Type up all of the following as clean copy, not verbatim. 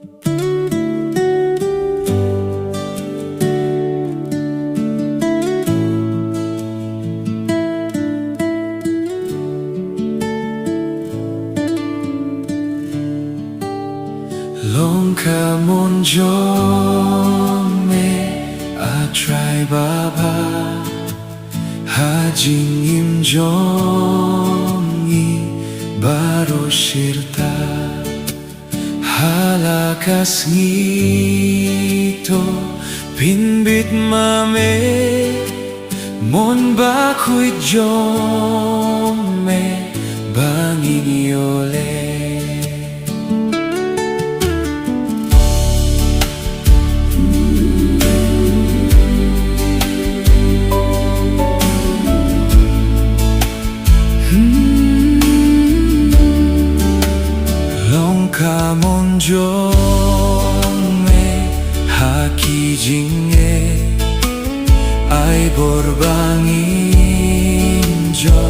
Long Ka Mon Jong Me a trai ba ba ha jing im jong I baro shirta halakas ngito pinbit mame mon ba kuy jong me bangin yole Ka Mon Jong Me haki jinge ay borbangin jo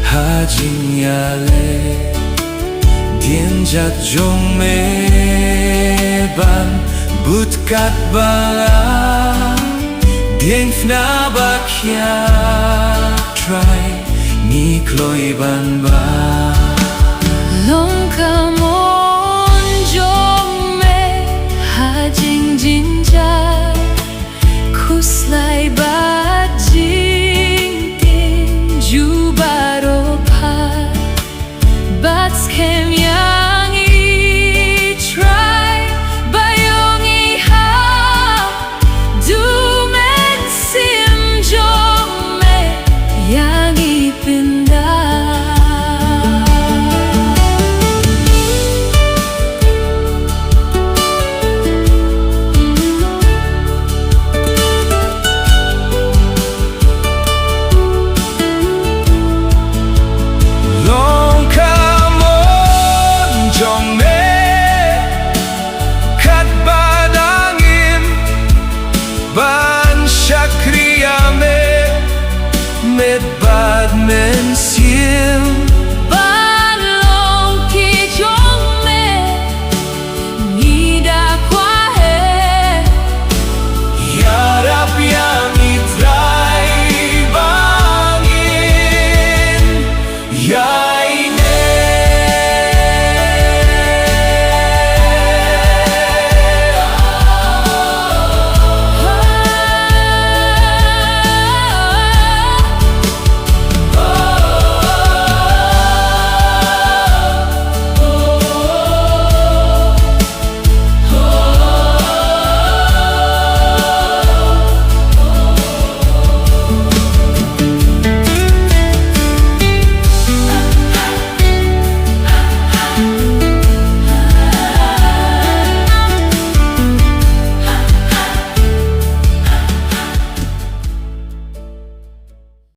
hajing yale dien jat jong me ban butkat bala dien fna bakya try ni kloi ban ba